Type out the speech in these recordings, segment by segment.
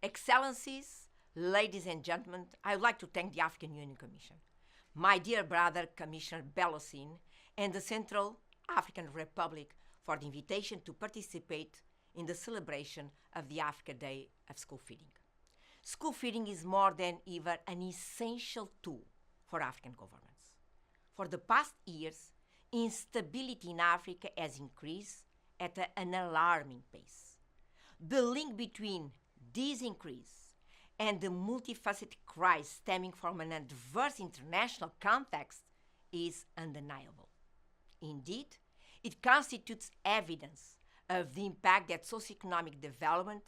Excellencies, ladies and gentlemen, I would like to thank the African Union Commission, my dear brother Commissioner Bellosin, and the Central African Republic for the invitation to participate in the celebration of the Africa Day of School Feeding. School feeding is more than ever an essential tool for African governments. For the past years, instability in Africa has increased at an alarming pace. The link between this increase and the multifaceted crisis stemming from an adverse international context is undeniable. Indeed, it constitutes evidence of the impact that socioeconomic development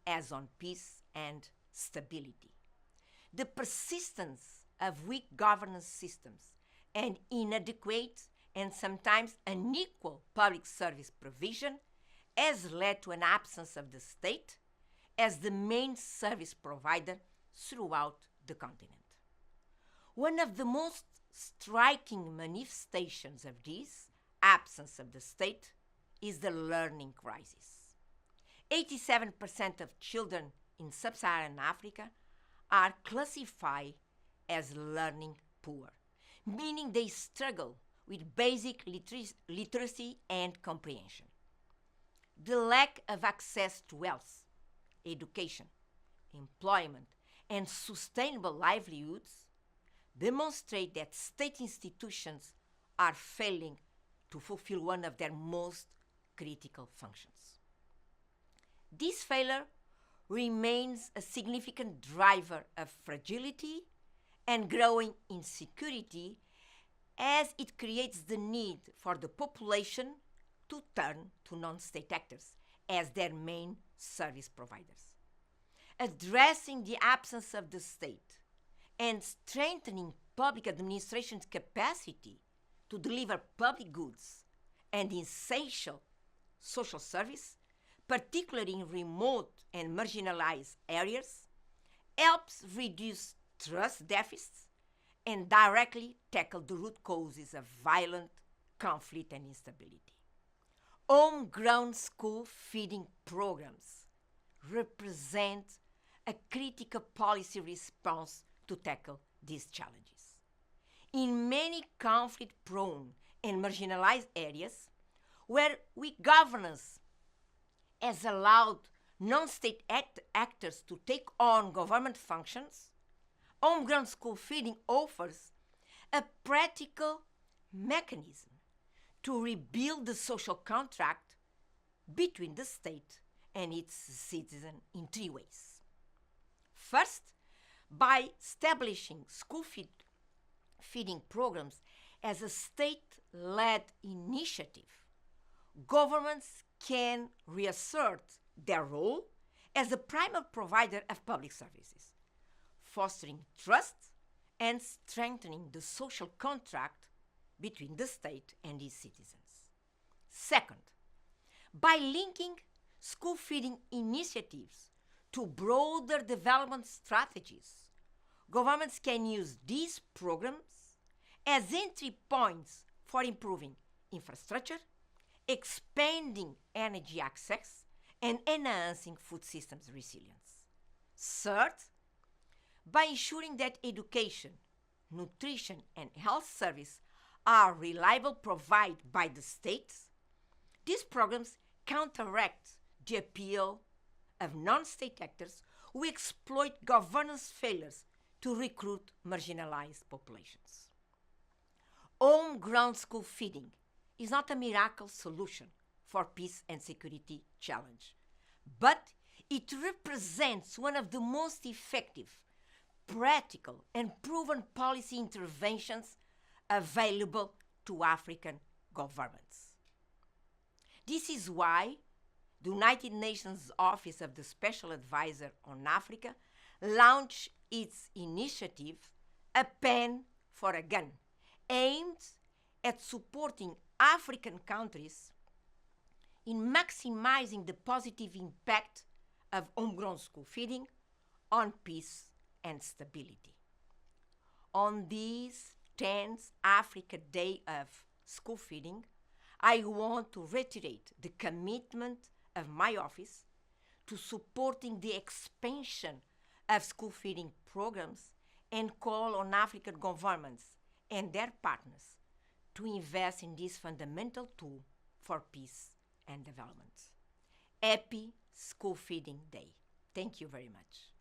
has on peace and stability. The persistence of weak governance systems and inadequate and sometimes unequal public service provision has led to an absence of the state as the main service provider throughout the continent. One of the most striking manifestations of this absence of the state is the learning crisis. 87% of children in sub-Saharan Africa are classified as learning poor, meaning they struggle with basic literacy and comprehension. The lack of access to health, education, employment, and sustainable livelihoods demonstrate that state institutions are failing to fulfill one of their most critical functions. This failure remains a significant driver of fragility and growing insecurity as it creates the need for the population to turn to non-state actors as their main service providers. Addressing the absence of the state and strengthening public administration's capacity to deliver public goods and essential social service, particularly in remote and marginalized areas, helps reduce trust deficits and directly tackle the root causes of violent conflict and instability. Homegrown school feeding programs represent a critical policy response to tackle these challenges. In many conflict-prone and marginalized areas, where weak governance has allowed non-state actors to take on government functions, homegrown school feeding offers a practical mechanism to rebuild the social contract between the state and its citizens in three ways. First, by establishing school feeding programs as a state-led initiative, governments can reassert their role as a primary provider of public services, fostering trust and strengthening the social contract between the state and its citizens. Second, by linking school feeding initiatives to broader development strategies, governments can use these programs as entry points for improving infrastructure, expanding energy access, and enhancing food systems resilience. Third, by ensuring that education, nutrition, and health service are reliably provided by the states, these programs counteract the appeal of non-state actors who exploit governance failures to recruit marginalized populations. Homegrown school feeding is not a miracle solution for peace and security challenge, but it represents one of the most effective, practical, and proven policy interventions available to African governments. This is why the United Nations Office of the Special Advisor on Africa launched its initiative, A Pen for a Gun, aimed at supporting African countries in maximizing the positive impact of homegrown school feeding on peace and stability. On this 10th Africa Day of School Feeding, I want to reiterate the commitment of my office to supporting the expansion of school feeding programs and call on African governments and their partners to invest in this fundamental tool for peace and development. Happy School Feeding Day. Thank you very much.